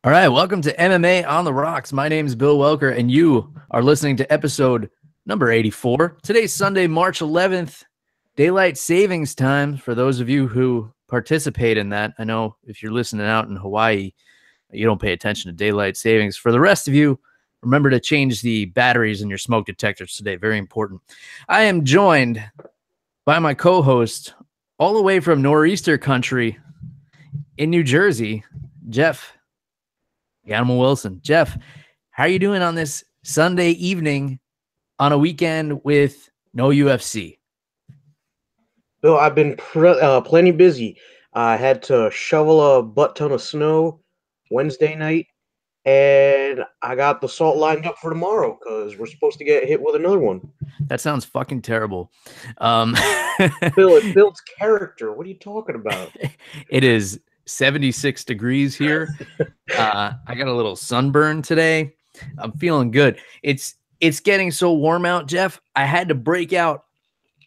All right, welcome to MMA on the Rocks. My name is Bill Welker, and you are listening to episode number 84. Today's Sunday, March 11th, daylight savings time for those of you who participate in that. I know if you're listening out in Hawaii, you don't pay attention to daylight savings. For the rest of you, remember to change the batteries in your smoke detectors today. Very important. I am joined by my co-host all the way from Nor'easter country in New Jersey, Jeff Animal Wilson. Jeff, how are you doing on this Sunday evening on a weekend with no UFC? Bill, I've been plenty busy. I had to shovel a butt ton of snow Wednesday night, and I got the salt lined up for tomorrow because we're supposed to get hit with another one. That sounds fucking terrible. Bill, it builds character. What are you talking about? It is 76 degrees here. I got a little sunburn today. I'm feeling good. It's getting so warm out, Jeff. I had to break out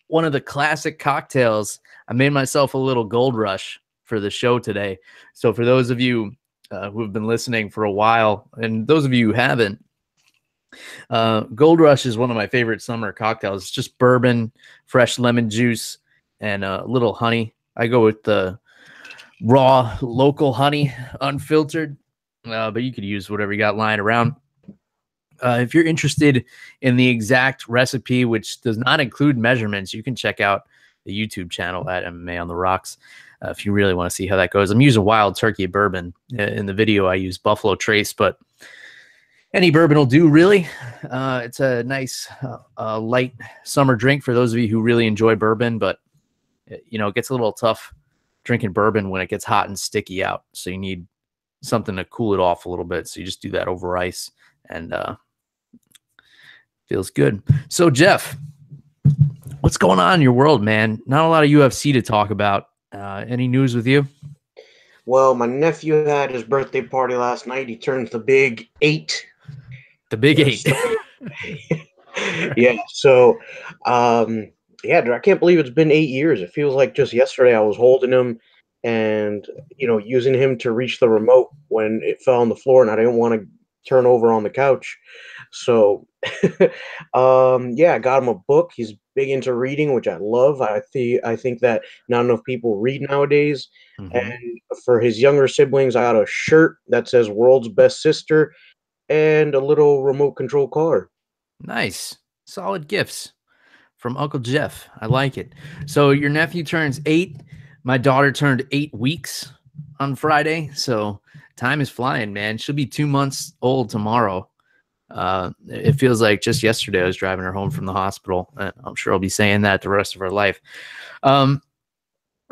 one of the classic cocktails. I made myself a little Gold Rush for the show today. So for those of you who have been listening for a while, and those of you who haven't, Gold Rush is one of my favorite summer cocktails. It's just bourbon, fresh lemon juice, and a little honey. I go with the raw local honey, unfiltered, but you could use whatever you got lying around. If you're interested in the exact recipe, which does not include measurements, you can check out the YouTube channel at MMA on the Rocks if you really want to see how that goes. I'm using wild turkey bourbon. In the video, I use Buffalo Trace, but any bourbon will do, really. It's a nice, light summer drink for those of you who really enjoy bourbon, but it gets a little tough drinking bourbon when it gets hot and sticky out. So you need something to cool it off a little bit. So you just do that over ice, and feels good. So Jeff, what's going on in your world, man? Not a lot of UFC to talk about. Any news with you? Well, my nephew had his birthday party last night. He turned the big 8. The big 8. Yeah. So, yeah, I can't believe it's been 8 years. It feels like just yesterday I was holding him and using him to reach the remote when it fell on the floor, and I didn't want to turn over on the couch. So, yeah, I got him a book. He's big into reading, which I love. I think that not enough people read nowadays. Mm-hmm. And for his younger siblings, I got a shirt that says "World's Best Sister" and a little remote control car. Nice. Solid gifts from Uncle Jeff. I like it. So your nephew turns 8. My daughter turned 8 weeks on Friday. So time is flying, man. She'll be 2 months old tomorrow. It feels like just yesterday I was driving her home from the hospital. I'm sure I'll be saying that the rest of her life.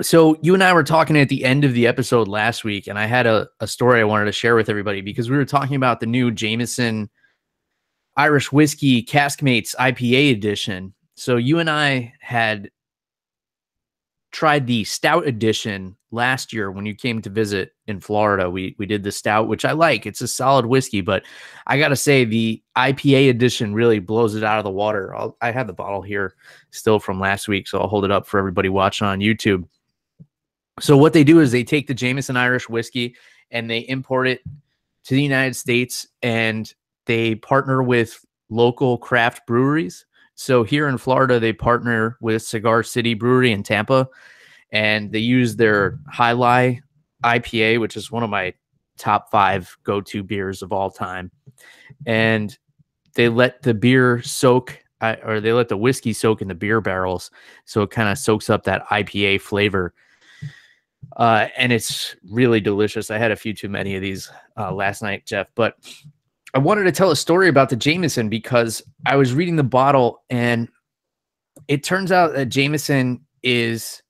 So you and I were talking at the end of the episode last week, and I had a story I wanted to share with everybody because we were talking about the new Jameson Irish Whiskey Caskmates IPA edition. So you and I had tried the stout edition last year when you came to visit in Florida. We did the stout, which I like. It's a solid whiskey, but I got to say the IPA edition really blows it out of the water. I have the bottle here still from last week, so I'll hold it up for everybody watching on YouTube. So what they do is they take the Jameson Irish whiskey and they import it to the United States, and they partner with local craft breweries. So here in Florida, they partner with Cigar City Brewery in Tampa, and they use their High Lie IPA, which is one of my top 5 go-to beers of all time. And they let the beer soak, or they let the whiskey soak in the beer barrels, so it kind of soaks up that IPA flavor. And it's really delicious. I had a few too many of these last night, Jeff, but I wanted to tell a story about the Jameson because I was reading the bottle, and it turns out that Jameson is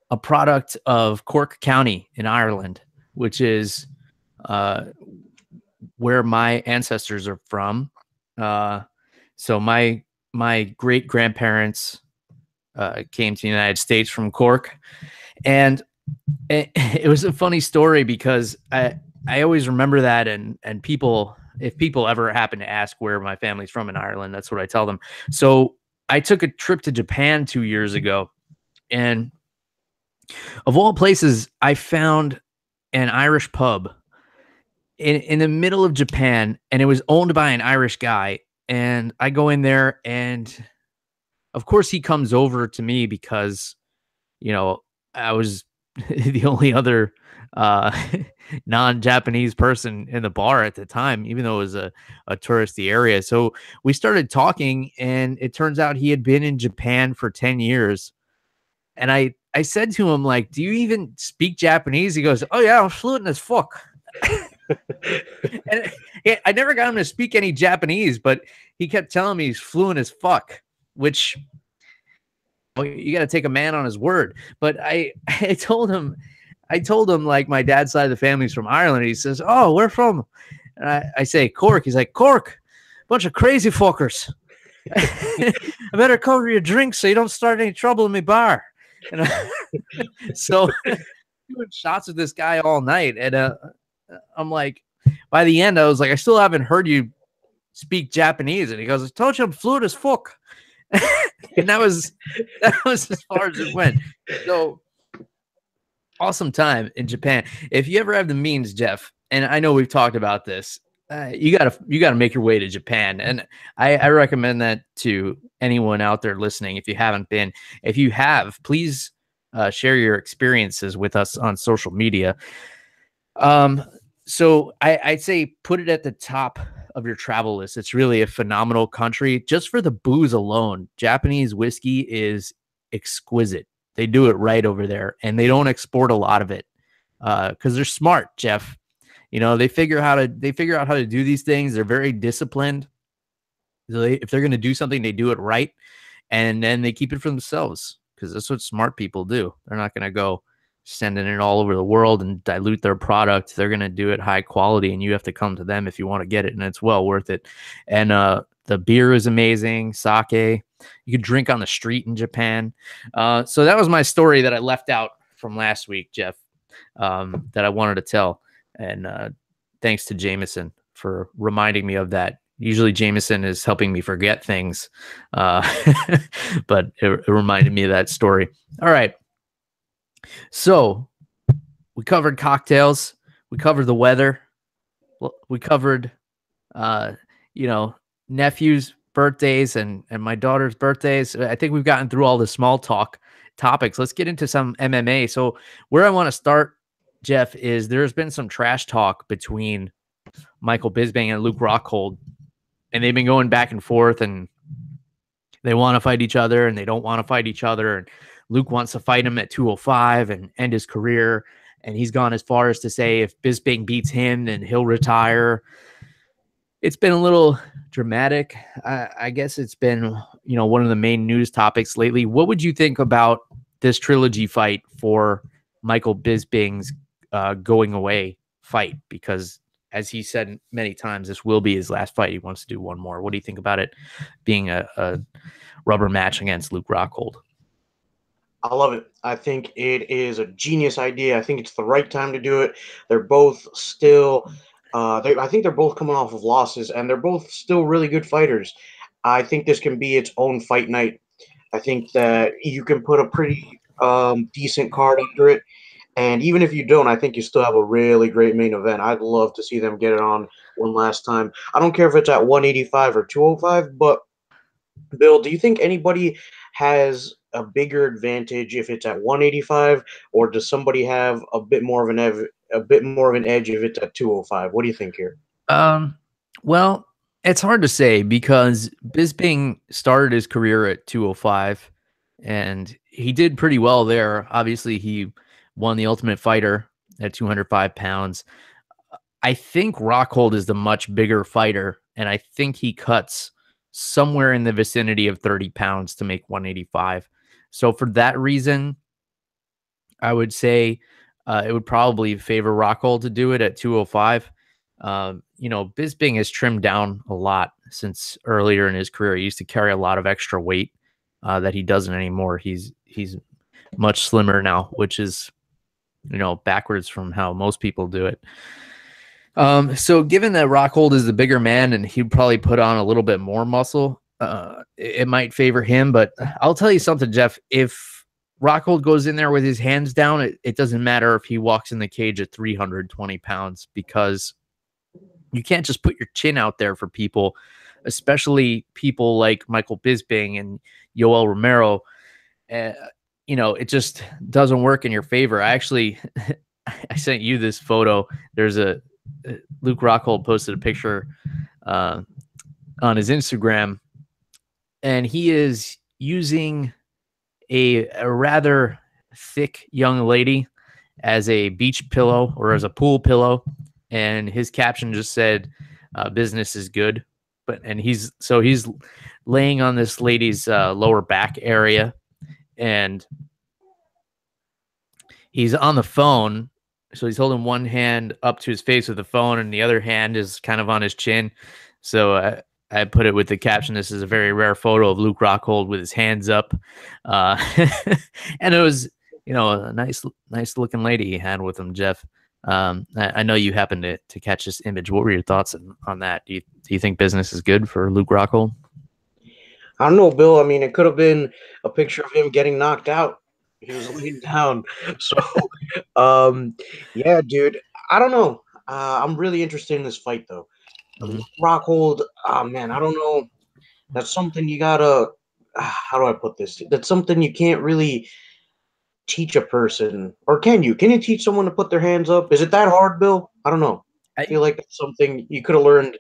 a product of Cork County in Ireland, which is where my ancestors are from. So my great grandparents came to the United States from Cork, and it was a funny story because I always remember that, and people, if people ever happen to ask where my family's from in Ireland, that's what I tell them. So I took a trip to Japan 2 years ago, and of all places, I found an Irish pub in the middle of Japan, and it was owned by an Irish guy. And I go in there, and of course he comes over to me because, I was the only other uh, non-Japanese person in the bar at the time, even though it was a touristy area. So we started talking, and it turns out he had been in Japan for 10 years. And I said to him, like, do you even speak Japanese? He goes, oh yeah, I'm fluent as fuck. And I never got him to speak any Japanese, but he kept telling me he's fluent as fuck, which, well, you got to take a man on his word. But I told him, like, my dad's side of the family's from Ireland. He says, oh, where from? And I say, Cork. He's like, Cork, bunch of crazy fuckers. I better cover your drinks so you don't start any trouble in my bar. And so doing shots with this guy all night. And I'm like, by the end, I was like, I still haven't heard you speak Japanese. And he goes, I told you I'm fluent as fuck. And that was as far as it went. So awesome time in Japan. If you ever have the means, Jeff, and I know we've talked about this, you gotta make your way to Japan. And I recommend that to anyone out there listening. If you haven't been, if you have, please share your experiences with us on social media. So I'd say put it at the top of your travel list. It's really a phenomenal country. Just for the booze alone, Japanese whiskey is exquisite. They do it right over there, and they don't export a lot of it because they're smart, Jeff. They figure out how to do these things. They're very disciplined. If they're going to do something, they do it right, and then they keep it for themselves because that's what smart people do. They're not going to go sending it all over the world and dilute their product. They're going to do it high quality, and you have to come to them if you want to get it, and it's well worth it. And the beer is amazing. Sake. You can drink on the street in Japan. So that was my story that I left out from last week, Jeff, that I wanted to tell. And thanks to Jameson for reminding me of that. Usually Jameson is helping me forget things, but it reminded me of that story. All right. So we covered cocktails. We covered the weather. We covered, nephews' birthdays and my daughter's birthdays. I think we've gotten through all the small talk topics. Let's get into some MMA. So where I want to start, Jeff, is there's been some trash talk between Michael Bisping and Luke Rockhold, and they've been going back and forth, and they want to fight each other and they don't want to fight each other. And Luke wants to fight him at 205 and end his career. And he's gone as far as to say if Bisping beats him, then he'll retire. It's been a little dramatic. I guess it's been, one of the main news topics lately. What would you think about this trilogy fight for Michael Bisping's going away fight? Because as he said many times, this will be his last fight. He wants to do one more. What do you think about it being a rubber match against Luke Rockhold? I love it. I think it is a genius idea. I think it's the right time to do it. They're both still, I think they're both coming off of losses, and they're both still really good fighters. I think this can be its own fight night. I think that you can put a pretty decent card under it. And even if you don't, I think you still have a really great main event. I'd love to see them get it on one last time. I don't care if it's at 185 or 205, but Bill, do you think anybody has a bigger advantage if it's at 185, or does somebody have a bit more of an edge if it's at 205? What do you think here? Well, it's hard to say because Bisping started his career at 205, and he did pretty well there. Obviously, he won the Ultimate Fighter at 205 pounds. I think Rockhold is the much bigger fighter, and I think he cuts somewhere in the vicinity of 30 pounds to make 185. So for that reason, I would say it would probably favor Rockhold to do it at 205. Bisping has trimmed down a lot since earlier in his career. He used to carry a lot of extra weight that he doesn't anymore. He's much slimmer now, which is, backwards from how most people do it. So given that Rockhold is the bigger man and he'd probably put on a little bit more muscle, it might favor him. But I'll tell you something, Jeff, if Rockhold goes in there with his hands down, it doesn't matter if he walks in the cage at 320 pounds, because You can't just put your chin out there for people, especially people like Michael Bisping and Yoel Romero. Uh, it just doesn't work in your favor. I actually, I sent you this photo. There's Luke Rockhold posted a picture on his Instagram, and he is using a rather thick young lady as a beach pillow or as a pool pillow, and his caption just said, "Business is good." And he's laying on this lady's lower back area, and he's on the phone. So he's holding one hand up to his face with the phone, and the other hand is kind of on his chin. So I put it with the caption, "This is a very rare photo of Luke Rockhold with his hands up." Uh, and it was, a nice looking lady he had with him, Jeff. I know you happened to catch this image. What were your thoughts on that? Do you think business is good for Luke Rockhold? I don't know, Bill. I mean, it could have been a picture of him getting knocked out. He was laying down. So, yeah, dude. I don't know. I'm really interested in this fight, though. Mm-hmm. Rockhold, man, I don't know. That's something you gotta. How do I put this? That's something you can't really teach a person, or can you? Can you teach someone to put their hands up? Is it that hard, Bill? I don't know. I feel like that's something you could have learned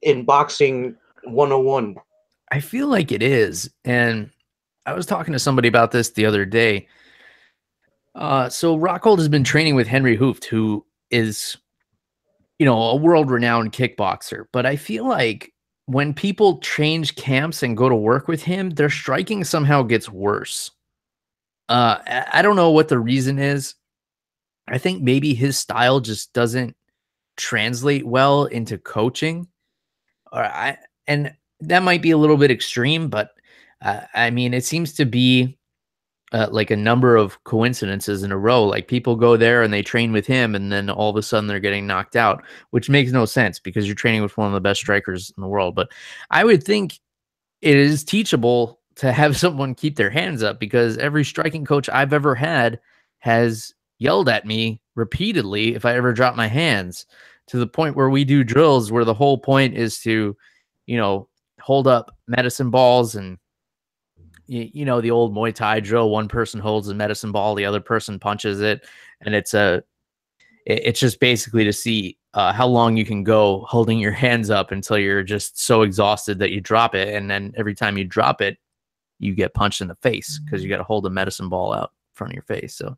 in boxing 101. I feel like it is. And I was talking to somebody about this the other day. So Rockhold has been training with Henry Hooft, who is, a world-renowned kickboxer. But I feel like when people change camps and go to work with him, their striking somehow gets worse. I don't know what the reason is. I think maybe his style just doesn't translate well into coaching. And that might be a little bit extreme, but I mean, it seems to be like a number of coincidences in a row. Like people go there and they train with him, and then all of a sudden they're getting knocked out, which makes no sense because you're training with one of the best strikers in the world. But I would think it is teachable to have someone keep their hands up, because every striking coach I've ever had has yelled at me repeatedly if I ever drop my hands, to the point where we do drills where the whole point is to, hold up medicine balls. And the old Muay Thai drill, one person holds the medicine ball, the other person punches it, and it's just basically to see how long you can go holding your hands up until you're just so exhausted that you drop it. And then every time you drop it, you get punched in the face because you got to hold a medicine ball out in front of your face. So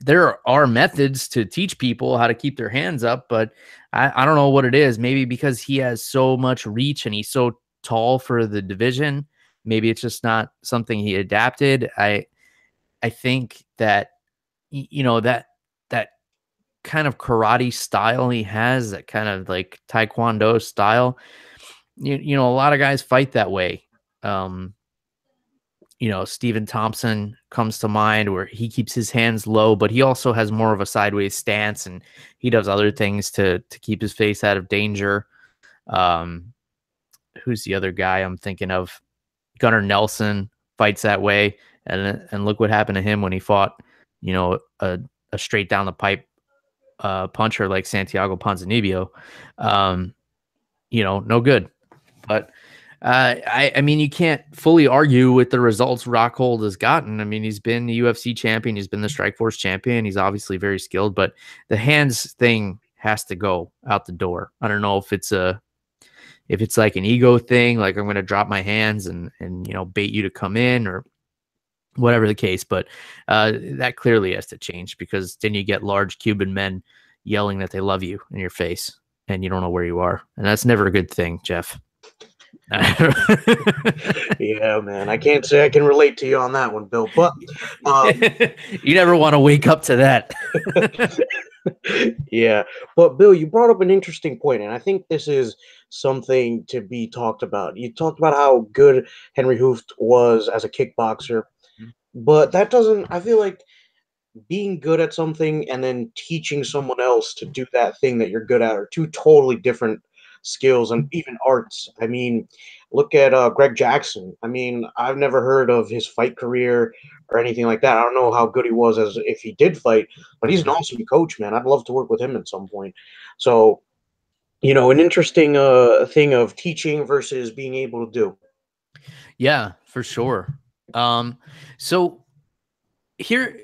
there are methods to teach people how to keep their hands up, but I don't know what it is. Maybe because he has so much reach and he's so tall for the division. Maybe it's just not something he adapted. I think that, that kind of karate style he has, that kind of like taekwondo style, a lot of guys fight that way. Stephen Thompson comes to mind, where he keeps his hands low, but he also has more of a sideways stance, and he does other things to keep his face out of danger. Who's the other guy I'm thinking of? Gunnar Nelson fights that way, and look what happened to him when he fought, a straight down the pipe puncher like Santiago Ponzinibbio. No good. But I mean, you can't fully argue with the results Rockhold has gotten. I mean, he's been the UFC champion, he's been the Strikeforce champion, he's obviously very skilled, but the hands thing has to go out the door. I don't know if it's like an ego thing, like I'm going to drop my hands and bait you to come in, or whatever the case. But that clearly has to change, because then you get large Cuban men yelling that they love you in your face and you don't know where you are. And that's never a good thing, Jeff. Yeah, man. I can't say I can relate to you on that one, Bill. But you never want to wake up to that. Yeah. But Bill, you brought up an interesting point, and I think this is something to be talked about. You talked about how good Henry Hooft was as a kickboxer, but that doesn't, I feel like being good at something and then teaching someone else to do that thing that you're good at are two totally different skills and even arts. I mean, look at Greg Jackson. I mean, I've never heard of his fight career or anything like that. I don't know how good he was as if he did fight, but he's an awesome coach, man. I'd love to work with him at some point. So, an interesting thing of teaching versus being able to do. Yeah, for sure. So here,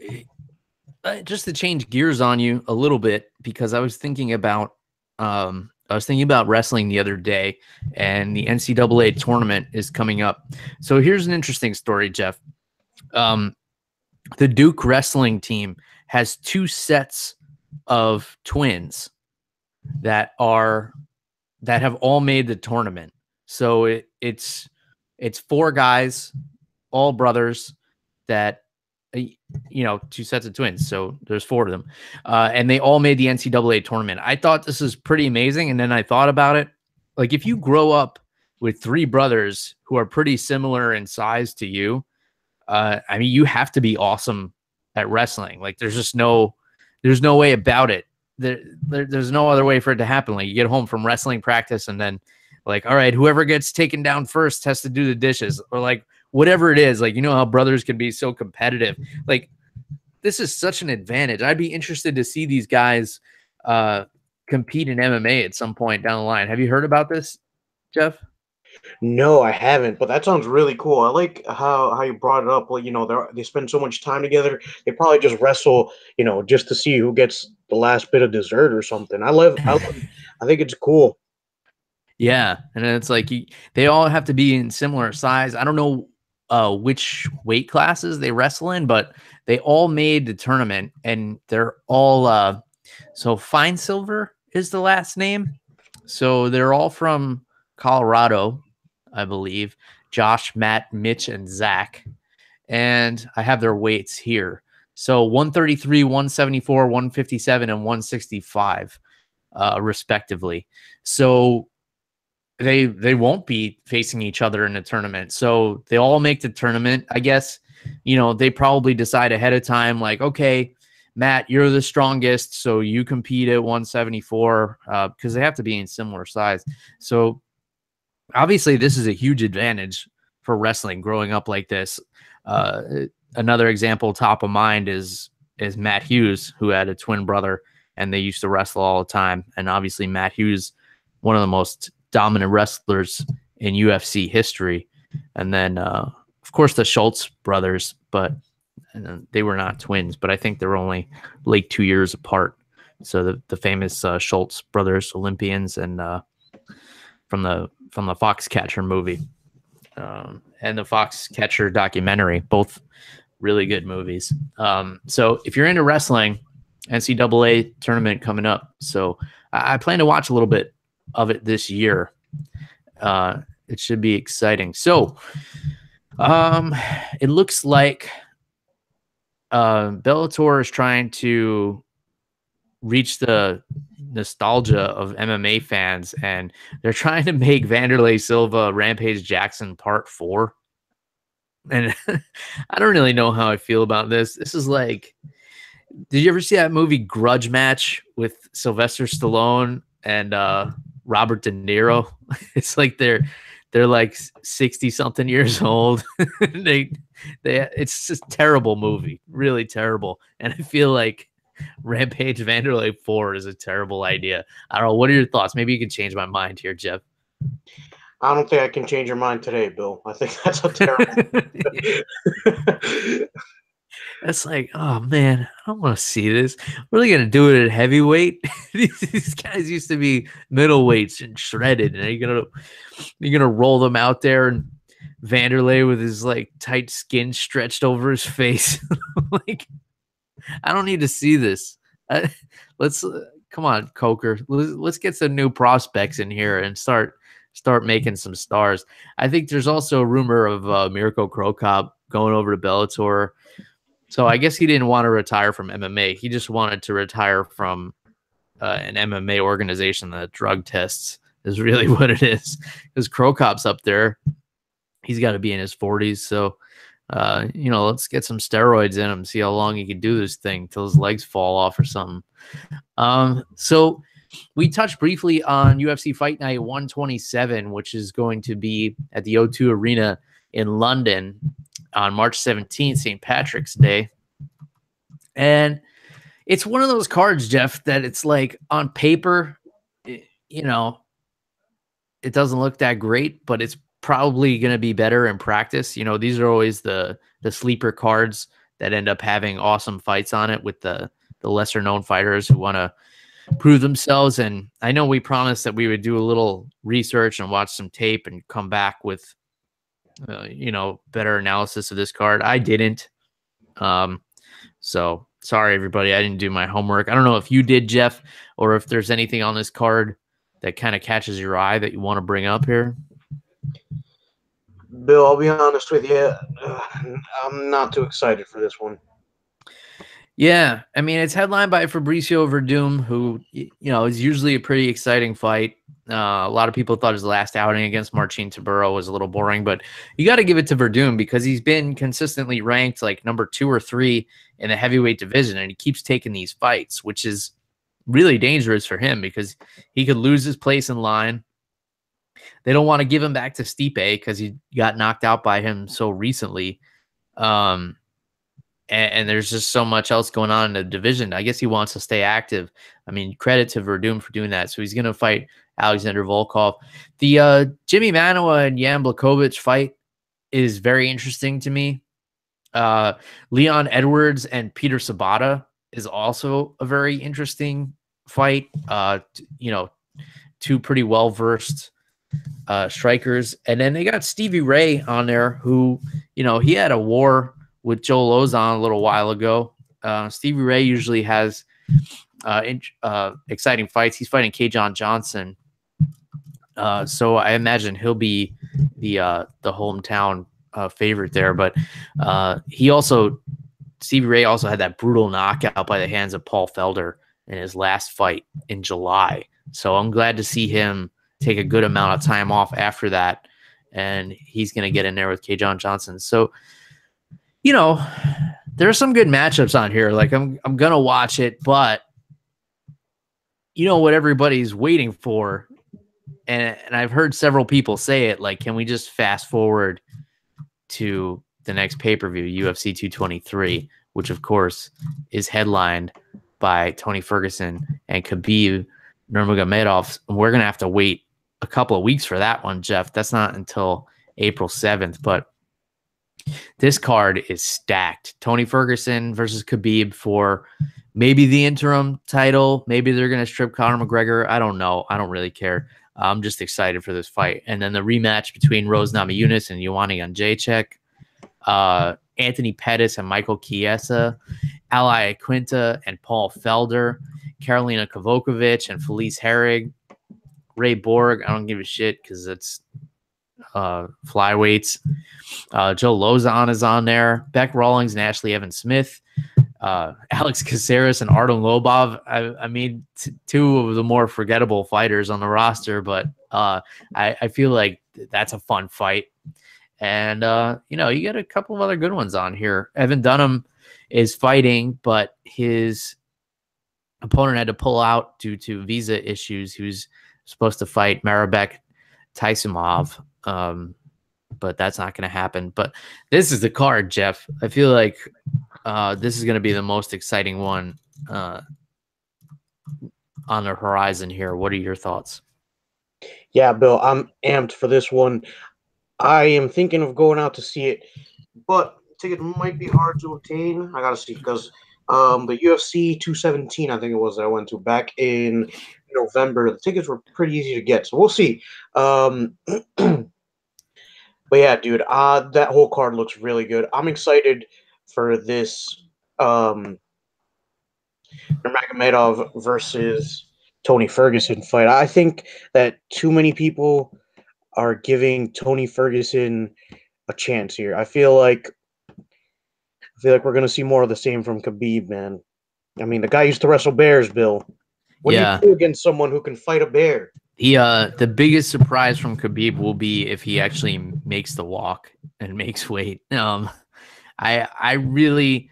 just to change gears on you a little bit, because I was thinking about wrestling the other day, and the NCAA tournament is coming up. So here's an interesting story, Jeff. The Duke wrestling team has 2 sets of twins that have all made the tournament. So it's 4 guys, all brothers, that 2 sets of twins. So there's 4 of them, and they all made the NCAA tournament. I thought this was pretty amazing, and then I thought about it. Like, if you grow up with 3 brothers who are pretty similar in size to you, I mean, you have to be awesome at wrestling. Like, there's no way about it. There's no other way for it to happen. Like, you get home from wrestling practice, and then, like, all right, whoever gets taken down first has to do the dishes, or like whatever it is. Like, how brothers can be so competitive. Like, this is such an advantage. I'd be interested to see these guys compete in MMA at some point down the line. Have you heard about this, Jeff? No, I haven't, but that sounds really cool. I like how you brought it up. Well, they spend so much time together. They probably just wrestle, just to see who gets the last bit of dessert or something. I think it's cool. Yeah, and it's like they all have to be in similar size. I don't know which weight classes they wrestle in, but they all made the tournament, and they're all so Fine Silver is the last name. So they're all from Colorado, I believe. Josh, Matt, Mitch, and Zach. And I have their weights here. So 133, 174, 157, and 165, respectively. So they won't be facing each other in the tournament. So they all make the tournament. I guess, they probably decide ahead of time, like, okay, Matt, you're the strongest, so you compete at 174, because they have to be in similar size. So obviously this is a huge advantage for wrestling growing up like this. Another example top of mind is Matt Hughes, who had a twin brother, and they used to wrestle all the time. And obviously Matt Hughes, one of the most dominant wrestlers in UFC history. And then, of course, the Schultz brothers, but they were not twins, but I think they're only like 2 years apart. So the famous Schultz brothers, Olympians, and from the Foxcatcher movie and the Foxcatcher documentary, both really good movies. So if you're into wrestling, NCAA tournament coming up. So I plan to watch a little bit of it this year. It should be exciting. So it looks like Bellator is trying to reach the nostalgia of MMA fans, and they're trying to make Vanderlei Silva Rampage Jackson Part 4. And I don't really know how I feel about this. This is like, did you ever see that movie Grudge Match with Sylvester Stallone and Robert De Niro? It's like they're like 60 something years old. It's just a terrible movie, really terrible. And I feel like Rampage Vanderlei 4 is a terrible idea. I don't know. What are your thoughts? Maybe you can change my mind here, Jeff. I don't think I can change your mind today, Bill. I think that's a terrible. That's like, oh man, I don't want to see this. What are they gonna do it at heavyweight? These guys used to be middleweights and shredded, and you're gonna roll them out there, and Vanderlei with his like tight skin stretched over his face. Like, I don't need to see this. Let's come on, Coker. Let's get some new prospects in here and start making some stars. I think there's also a rumor of Mirko Cro Cop going over to Bellator. So I guess he didn't want to retire from MMA. He just wanted to retire from an MMA organization that drug tests is really what it is. Because Cro Cop's up there. He's got to be in his 40s. So, let's get some steroids in him, see how long he can do this thing till his legs fall off or something. So we touched briefly on UFC Fight Night 127, which is going to be at the O2 Arena in London on March 17th, St. Patrick's Day. And it's one of those cards, Jeff, that it's like on paper, you know, it doesn't look that great, but it's probably going to be better in practice. You know, these are always the sleeper cards that end up having awesome fights on it with the lesser known fighters who want to prove themselves. And I know we promised that we would do a little research and watch some tape and come back with, you know, better analysis of this card. I didn't. So sorry, everybody. I didn't do my homework. I don't know if you did, Jeff, or if there's anything on this card that kind of catches your eye that you want to bring up here. Bill, I'll be honest with you. I'm not too excited for this one. Yeah, I mean, it's headlined by Fabricio Verdum, who, you know, is usually a pretty exciting fight. A lot of people thought his last outing against Marcin Tybura was a little boring, but you got to give it to Verdum because he's been consistently ranked like number 2 or 3 in the heavyweight division, and he keeps taking these fights, which is really dangerous for him because he could lose his place in line. They don't want to give him back to Stipe because he got knocked out by him so recently. And there's just so much else going on in the division. I guess he wants to stay active. I mean, credit to Verdum for doing that. So he's going to fight Alexander Volkov. The Jimmy Manuwa and Jan Blachowicz fight is very interesting to me. Leon Edwards and Peter Sabata is also a very interesting fight. You know, 2 pretty well-versed strikers. And then they got Stevie Ray on there who, you know, he had a war with Joel Ozon a little while ago. Stevie Ray usually has exciting fights. He's fighting K-John Johnson. So I imagine he'll be the hometown favorite there. But Stevie Ray also had that brutal knockout by the hands of Paul Felder in his last fight in July. So I'm glad to see him take a good amount of time off after that. And he's going to get in there with K-John Johnson. So, you know, there are some good matchups on here. Like I'm going to watch it, but you know what everybody's waiting for. And I've heard several people say it, like, can we just fast forward to the next pay-per-view, UFC 223, which of course is headlined by Tony Ferguson and Khabib Nurmagomedov. We're going to have to wait a couple of weeks for that one, Jeff. That's not until April 7th, but this card is stacked. Tony Ferguson versus Khabib for maybe the interim title. Maybe they're going to strip Conor McGregor. I don't know. I don't really care. I'm just excited for this fight. And then the rematch between Rose Namajunas and Joanna Jędrzejczyk, Anthony Pettis and Michael Chiesa, Ali Quinta and Paul Felder, Karolina Kovacevic and Felice Herrig, Ray Borg. I don't give a shit because it's flyweights. Joe Lozon is on there. Beck Rawlings and Ashley Evans Smith. Alex Caceres and Artem Lobov. I mean, 2 of the more forgettable fighters on the roster, but I feel like that's a fun fight. And, you know, you got a couple of other good ones on here. Evan Dunham is fighting, but his opponent had to pull out due to visa issues. He was supposed to fight Marabek Taisimov, but that's not going to happen. But this is the card, Jeff. I feel like this is going to be the most exciting one on the horizon here. What are your thoughts? Yeah, Bill, I'm amped for this one. I am thinking of going out to see it, but ticket might be hard to obtain. I got to see because the UFC 217, I think it was, that I went to back in November, the tickets were pretty easy to get. So we'll see. But yeah, dude, that whole card looks really good. I'm excited for this Nurmagomedov versus Tony Ferguson fight. I think that too many people are giving Tony Ferguson a chance here. I feel like we're going to see more of the same from Khabib, man. I mean, the guy used to wrestle bears, Bill. What do you do against someone who can fight a bear? The biggest surprise from Khabib will be if he actually makes the walk and makes weight. I really,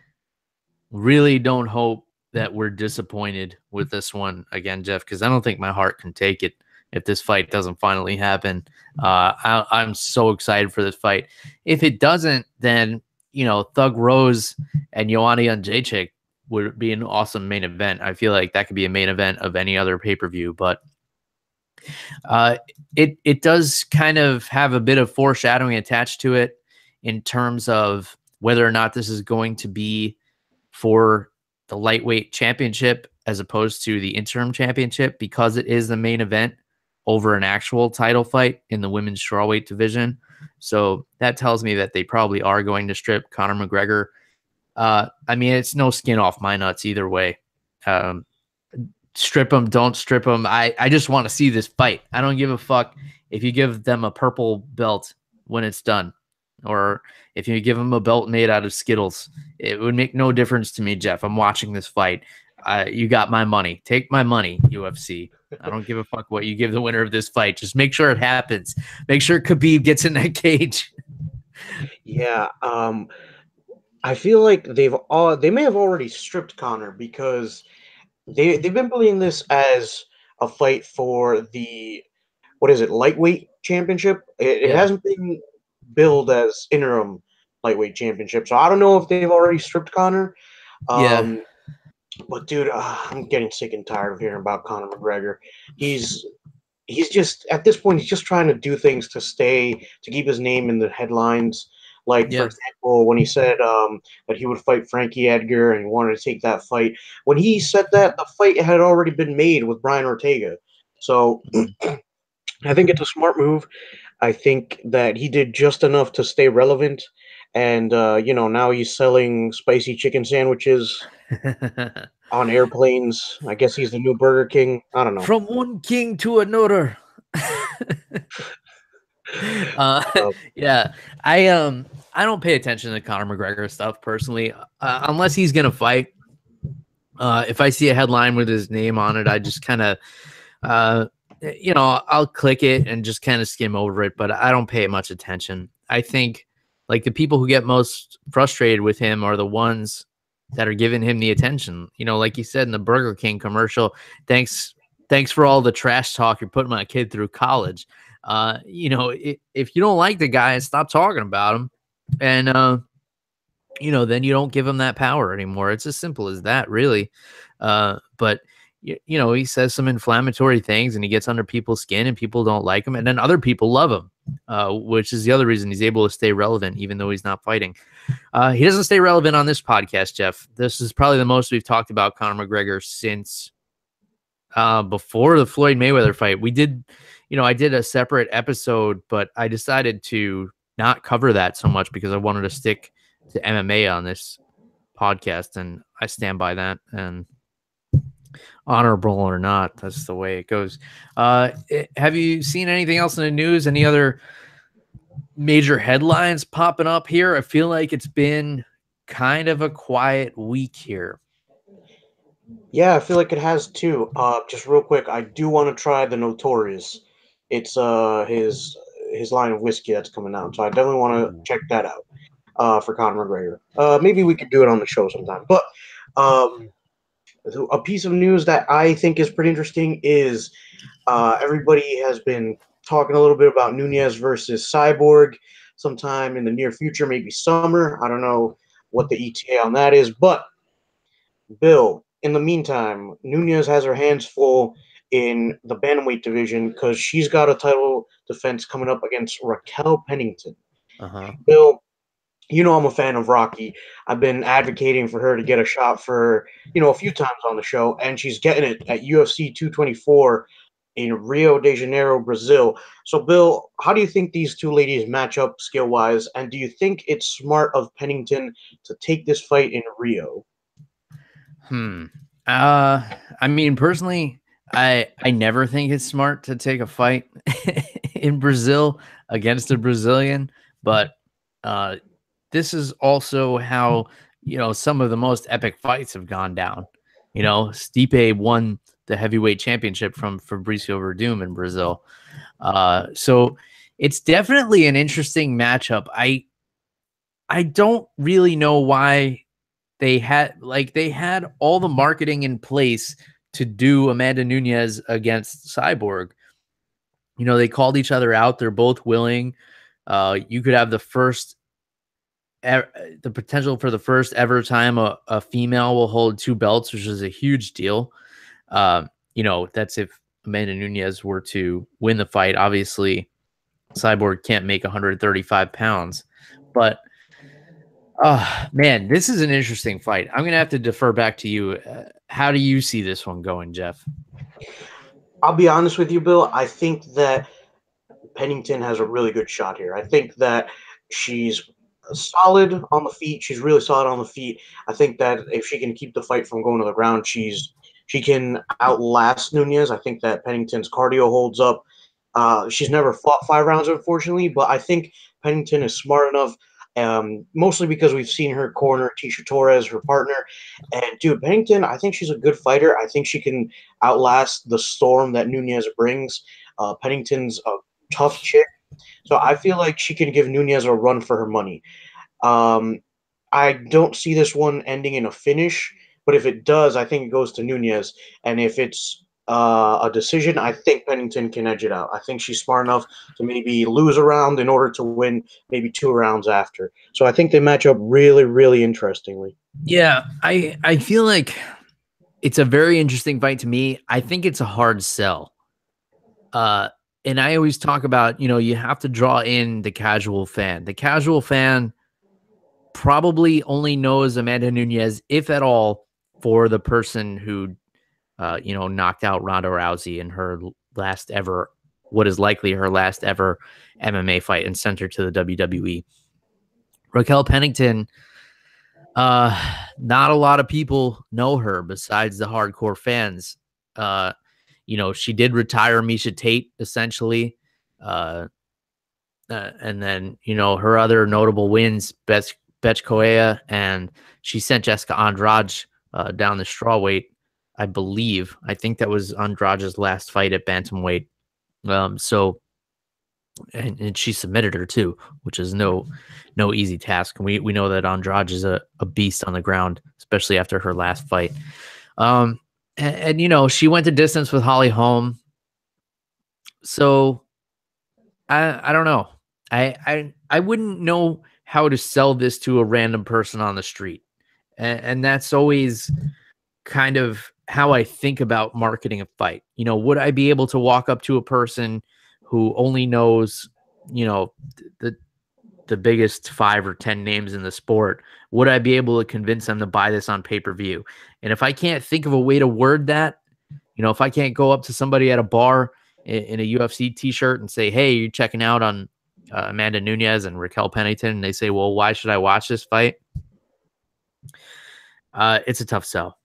really don't hope that we're disappointed with this one again, Jeff, because I don't think my heart can take it if this fight doesn't finally happen. I'm so excited for this fight. If it doesn't, then, you know, Thug Rose and Joanna Jędrzejczyk would be an awesome main event. I feel like that could be a main event of any other pay-per-view, but it does kind of have a bit of foreshadowing attached to it in terms of whether or not this is going to be for the lightweight championship as opposed to the interim championship, because it is the main event over an actual title fight in the women's strawweight division. So that tells me that they probably are going to strip Conor McGregor. I mean, it's no skin off my nuts either way. Strip him, don't strip him. I just want to see this fight. I don't give a fuck if you give them a purple belt when it's done, or if you give them a belt made out of Skittles. It would make no difference to me, Jeff. I'm watching this fight. You got my money. Take my money, UFC. I don't give a fuck what you give the winner of this fight. Just make sure it happens. Make sure Khabib gets in that cage. Yeah, I feel like they may have already stripped Connor, because they've been playing this as a fight for the, what is it, lightweight championship. It Yeah. hasn't been billed as interim lightweight championship, so I don't know if they've already stripped Connor. Yeah. But dude, I'm getting sick and tired of hearing about Conor McGregor. He's just, at this point, he's just trying to do things to keep his name in the headlines. Like, for Yeah. example, when he said that he would fight Frankie Edgar and he wanted to take that fight. When he said that, the fight had already been made with Brian Ortega. So I think it's a smart move. I think that he did just enough to stay relevant. And, now he's selling spicy chicken sandwiches on airplanes. I guess he's the new Burger King. I don't know. From one king to another. Uh, Yeah, I don't pay attention to Conor McGregor stuff personally, unless he's gonna fight. If I see a headline with his name on it, I just kind of, I'll click it and just kind of skim over it, but I don't pay much attention. I think like the people who get most frustrated with him are the ones that are giving him the attention. You know, like you said in the Burger King commercial, thanks for all the trash talk you're putting my kid through college. If you don't like the guy, stop talking about him, and then you don't give him that power anymore. It's as simple as that, really. But he says some inflammatory things and he gets under people's skin and people don't like him, and then other people love him, which is the other reason he's able to stay relevant even though he's not fighting. He doesn't stay relevant on this podcast, Jeff. This is probably the most we've talked about Conor McGregor since before the Floyd Mayweather fight. We did, I did a separate episode, but I decided to not cover that so much because I wanted to stick to MMA on this podcast, and I stand by that. And honorable or not, that's the way it goes. Have you seen anything else in the news? Any other major headlines popping up here? I feel like it's been kind of a quiet week here. Yeah, I feel like it has too. Just real quick, I do want to try the Notorious. It's his line of whiskey that's coming out, so I definitely want to check that out. For Conor McGregor. Maybe we could do it on the show sometime. But a piece of news that I think is pretty interesting is everybody has been talking a little bit about Nunez versus Cyborg sometime in the near future, maybe summer. I don't know what the ETA on that is, but Bill, in the meantime, Nunez has her hands full in the bantamweight division because she's got a title defense coming up against Raquel Pennington. Bill, I'm a fan of Rocky. I've been advocating for her to get a shot for, a few times on the show, and she's getting it at UFC 224 in Rio de Janeiro, Brazil. So, Bill, how do you think these two ladies match up skill-wise, and do you think it's smart of Pennington to take this fight in Rio? I mean, personally, I never think it's smart to take a fight in Brazil against a Brazilian, but this is also how, some of the most epic fights have gone down. Stipe won the heavyweight championship from Fabricio Verdum in Brazil. So it's definitely an interesting matchup. I don't really know why they had all the marketing in place to do Amanda Nunez against Cyborg. You know, they called each other out. They're both willing. You could have the potential for the first ever time a female will hold 2 belts, which is a huge deal. You know, that's if Amanda Nunez were to win the fight. Obviously, Cyborg can't make 135 pounds, but man, this is an interesting fight. I'm going to have to defer back to you. How do you see this one going, Jeff? I'll be honest with you, Bill. I think that Pennington has a really good shot here. I think that she's solid on the feet. She's really solid on the feet. I think that if she can keep the fight from going to the ground, she can outlast Nunez. I think that Pennington's cardio holds up. She's never fought 5 rounds, unfortunately, but I think Pennington is smart enough. Mostly because we've seen her corner Tisha Torres, her partner, and dude, Pennington. I think she's a good fighter. I think she can outlast the storm that Nunez brings. Pennington's a tough chick, so I feel like she can give Nunez a run for her money. I don't see this one ending in a finish, but if it does, I think it goes to Nunez. And if it's a decision, I think Pennington can edge it out. I think she's smart enough to maybe lose a round in order to win maybe 2 rounds after. So I think they match up really, really interestingly. Yeah, I feel like it's a very interesting fight to me. I think it's a hard sell. And I always talk about, you know, you have to draw in the casual fan. The casual fan probably only knows Amanda Nunez, if at all, for the person who, you know, knocked out Ronda Rousey in her last ever, what is likely her last ever MMA fight and sent her to the WWE. Raquel Pennington, not a lot of people know her besides the hardcore fans. You know, she did retire Misha Tate, essentially. And then, you know, her other notable wins, Betch Correa, and she sent Jessica Andrade down the strawweight, I believe. I think that was Andrade's last fight at bantamweight. So, and she submitted her too, which is no easy task. And we know that Andrade is a beast on the ground, especially after her last fight. And you know, she went the distance with Holly Holm. So I don't know. I wouldn't know how to sell this to a random person on the street. And that's always kind of how I think about marketing a fight. You know, would I be able to walk up to a person who only knows, you know, the biggest 5 or 10 names in the sport? Would I be able to convince them to buy this on pay-per-view? And if I can't think of a way to word that, you know, if I can't go up to somebody at a bar in a UFC t-shirt and say, hey, you're checking out on Amanda Nunez and Raquel Pennington, and they say, well, why should I watch this fight? It's a tough sell.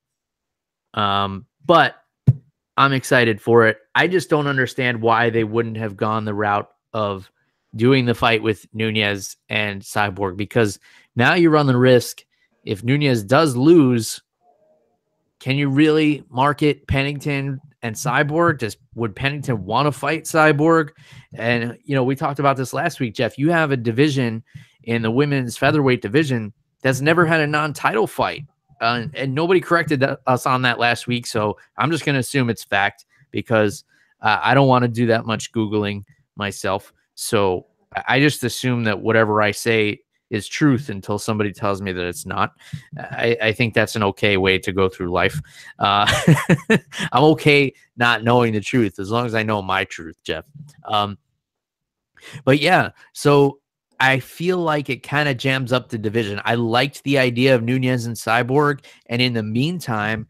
But I'm excited for it. I just don't understand why they wouldn't have gone the route of doing the fight with Nunez and Cyborg, because now you run the risk, if Nunez does lose, can you really market Pennington and Cyborg? Would Pennington want to fight Cyborg? And, you know, we talked about this last week, Jeff. You have a division in the women's featherweight division that's never had a non-title fight. And nobody corrected us on that last week. So I'm just going to assume it's fact, because I don't want to do that much Googling myself. So I just assume that whatever I say is truth until somebody tells me that it's not. I think that's an okay way to go through life. I'm okay not knowing the truth as long as I know my truth, Jeff. But yeah, so I feel like it kind of jams up the division. I liked the idea of Nunez and Cyborg. And in the meantime,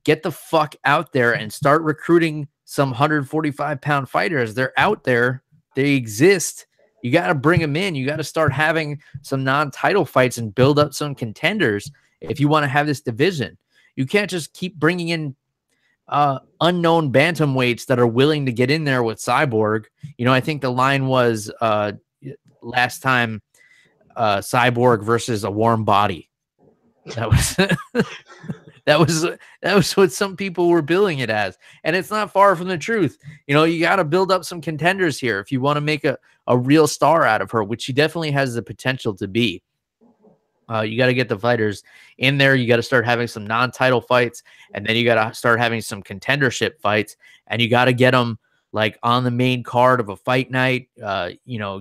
get the fuck out there and start recruiting some 145-pound fighters. They're out there. They exist. You got to bring them in. You got to start having some non-title fights and build up some contenders if you want to have this division. You can't just keep bringing in unknown bantamweights that are willing to get in there with Cyborg. You know, I think the line was last time Cyborg versus a warm body. That was that was what some people were billing it as, and it's not far from the truth. You know, you got to build up some contenders here if you want to make a real star out of her, which she definitely has the potential to be. You got to get the fighters in there. You got to start having some non-title fights, and then you got to start having some contendership fights, and you got to get them like on the main card of a fight night.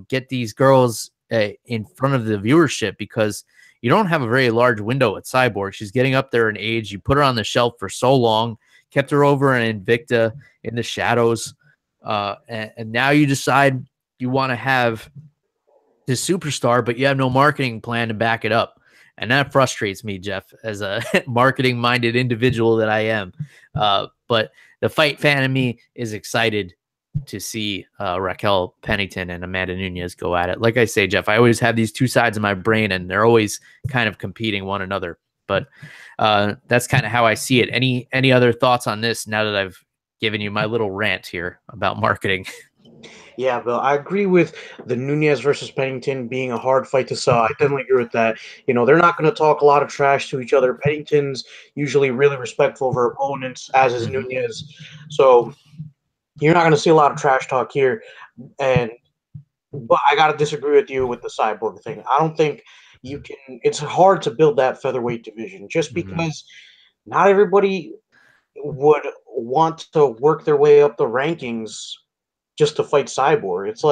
Get these girls in front of the viewership, because you don't have a very large window at Cyborg. She's getting up there in age. You put her on the shelf for so long, kept her over in Invicta in the shadows, and now you decide you want to have this superstar, but you have no marketing plan to back it up. And that frustrates me, Jeff, as a marketing-minded individual that I am. But the fight fan in me is excited to see Raquel Pennington and Amanda Nunez go at it. Like I say, Jeff, I always have these two sides of my brain, and they're always kind of competing one another. But that's kind of how I see it. Any other thoughts on this now that I've given you my little rant here about marketing? Yeah, Bill, I agree with the Nunez versus Pennington being a hard fight to sell. I definitely agree with that. They're not going to talk a lot of trash to each other. Pennington's usually really respectful of her opponents, as is Nunez. So you're not going to see a lot of trash talk here. But I got to disagree with you with the Cyborg thing. I don't think you can. It's hard to build that featherweight division just because not everybody would want to work their way up the rankings just to fight Cyborg. It's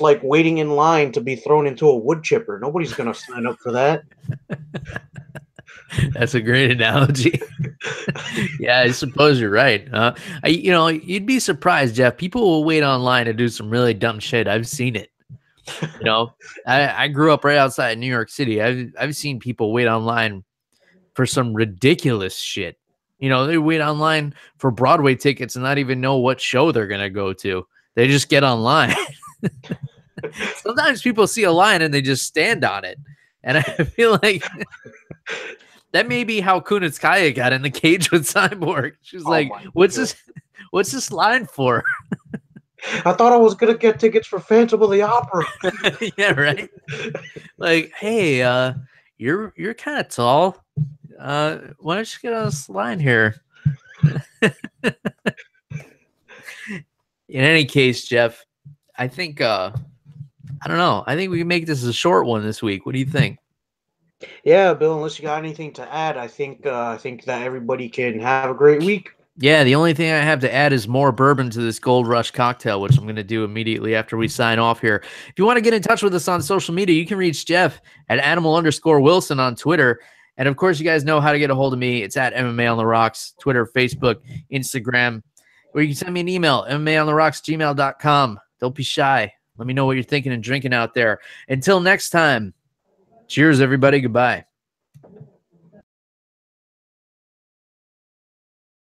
like waiting in line to be thrown into a wood chipper. Nobody's going to sign up for that. That's a great analogy. Yeah, I suppose you're right. You'd be surprised, Jeff. People will wait online to do some really dumb shit. I've seen it. I grew up right outside New York City. I've seen people wait online for some ridiculous shit. They wait online for Broadway tickets and not even know what show they're going to go to. They just get online. Sometimes people see a line and they just stand on it. And I feel like that may be how Kunitskaya got in the cage with Cyborg. She's like, what's this line for? I thought I was going to get tickets for Phantom of the Opera. Yeah, right. Like, hey, you're kind of tall. Why don't you get on this line here? In any case, Jeff, I think I don't know. I think we can make this a short one this week. What do you think? Yeah, Bill, unless you got anything to add, I think that everybody can have a great week. Yeah, the only thing I have to add is more bourbon to this Gold Rush cocktail, which I'm going to do immediately after we sign off here. If you want to get in touch with us on social media, you can reach Jeff at @animal_Wilson on Twitter. And of course, you guys know how to get a hold of me. It's at MMA on the Rocks, Twitter, Facebook, Instagram, or you can send me an email, MMAontheRocks@gmail.com. Don't be shy. Let me know what you're thinking and drinking out there. Until next time, cheers, everybody. Goodbye.